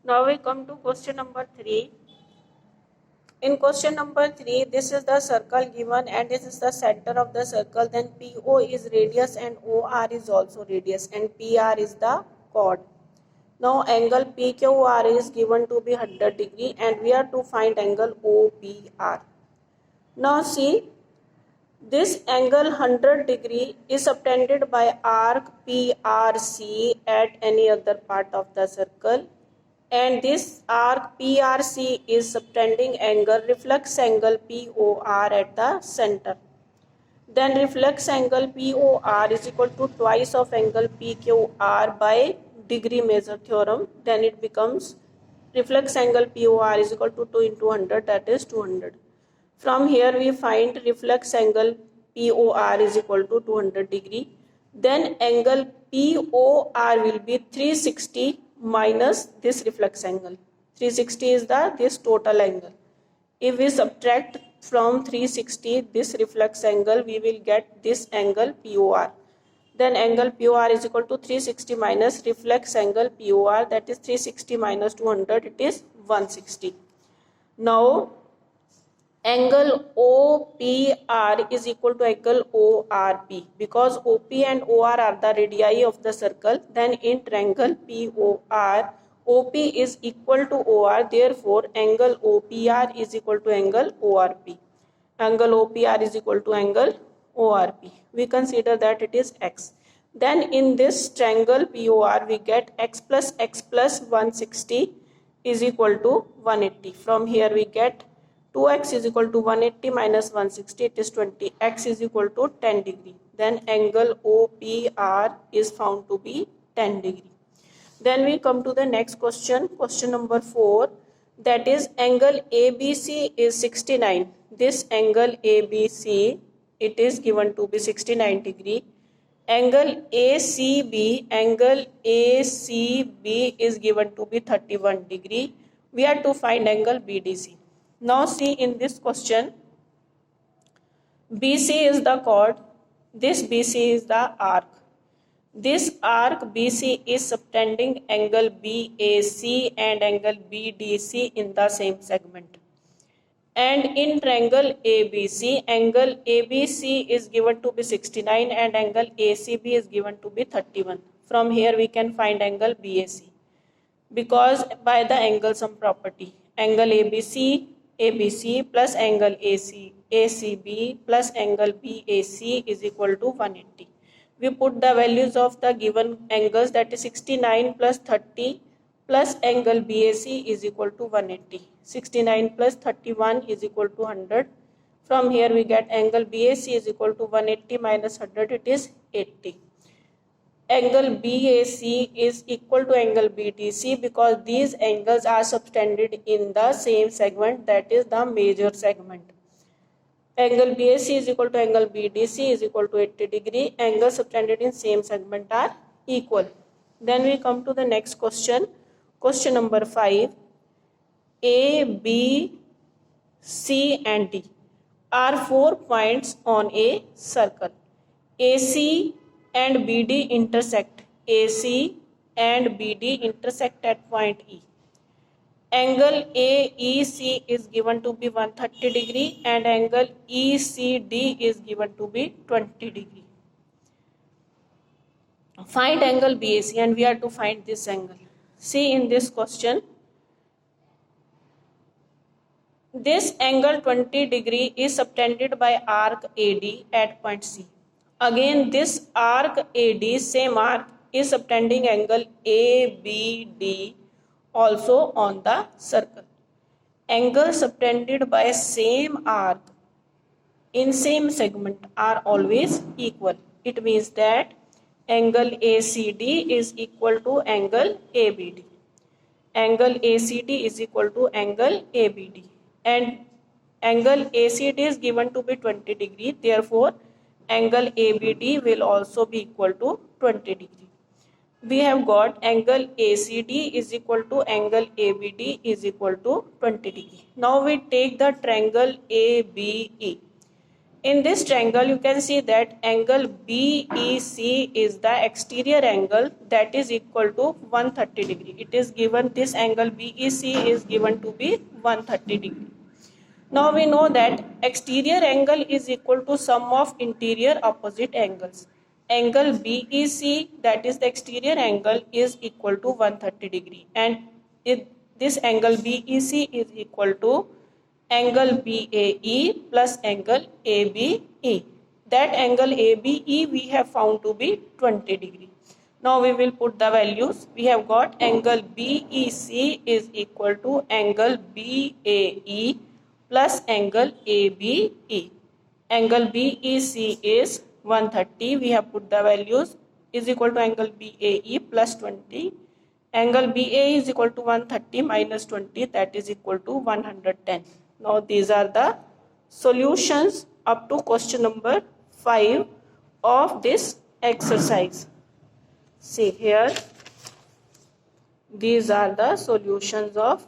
Now we come to question number 3. In question number 3, this is the circle given and this is the center of the circle. Then PO is radius and OR is also radius and PR is the chord. Now angle PQR is given to be 100 degree and we are to find angle OPR. Now see, this angle 100 degree is subtended by arc PRC at any other part of the circle, and this arc PRC is subtending angle reflex angle POR at the center. Then reflex angle POR is equal to twice of angle PQR by degree measure theorem. Then it becomes reflex angle POR is equal to 2 into 100, that is 200. From here we find reflex angle POR is equal to 200 degree. Then angle POR will be 360 minus this reflex angle. 360 is this total angle. If we subtract from 360 this reflex angle, we will get this angle POR. Then angle POR is equal to 360 minus reflex angle POR, that is 360 minus 200, it is 160. Now angle OPR is equal to angle ORP. Because OP and OR are the radii of the circle, then in triangle POR, OP is equal to OR, therefore angle OPR is equal to angle ORP. Angle OPR is equal to angle ORP. We consider that it is X. Then in this triangle POR, we get X plus 160 is equal to 180. From here we get 2x is equal to 180 minus 160, it is 20. X is equal to 10 degree. Then angle OPR is found to be 10 degree. Then we come to the next question, question number 4. That is angle ABC is 69. This angle ABC, it is given to be 69 degree. Angle ACB is given to be 31 degree. We are to find angle BDC. Now see in this question, BC is the chord, this BC is the arc. This arc BC is subtending angle BAC and angle BDC in the same segment. And in triangle ABC, angle ABC is given to be 69 and angle ACB is given to be 31. From here we can find angle BAC. Because by the angle sum property, angle ABC plus angle ACB plus angle BAC is equal to 180. We put the values of the given angles, that is 69 plus 30 plus angle BAC is equal to 180. 69 plus 31 is equal to 100. From here we get angle BAC is equal to 180 minus 100, it is 80. Angle BAC is equal to angle BDC because these angles are subtended in the same segment, that is the major segment. Angle BAC is equal to angle BDC is equal to 80 degree. Angles subtended in same segment are equal. Then we come to the next question. Question number 5. A, B, C and D are 4 points on a circle. AC and BD intersect. AC and BD intersect at point E. Angle AEC is given to be 130 degree and angle ECD is given to be 20 degree. Find angle BAC and we are to find this angle. See in this question, this angle 20 degree is subtended by arc AD at point C. Again this arc AD, same arc, is subtending angle ABD also on the circle. Angles subtended by same arc in same segment are always equal. It means that angle ACD is equal to angle ABD. Angle ACD is equal to angle ABD. And angle ACD is given to be 20 degree. Therefore, angle ABD will also be equal to 20 degree. We have got angle ACD is equal to angle ABD is equal to 20 degree. Now we take the triangle ABE. In this triangle, you can see that angle BEC is the exterior angle that is equal to 130 degree. It is given, this angle BEC is given to be 130 degree. Now we know that exterior angle is equal to sum of interior opposite angles. Angle BEC, that is the exterior angle, is equal to 130 degree, and this angle BEC is equal to angle BAE plus angle ABE. That angle ABE we have found to be 20 degree. Now we will put the values. We have got angle BEC is equal to angle BAE plus angle ABE. Angle BEC is 130. We have put the values, is equal to angle BAE plus 20. Angle BA is equal to 130 minus 20, that is equal to 110. Now these are the solutions up to question number 5 of this exercise. See here, these are the solutions of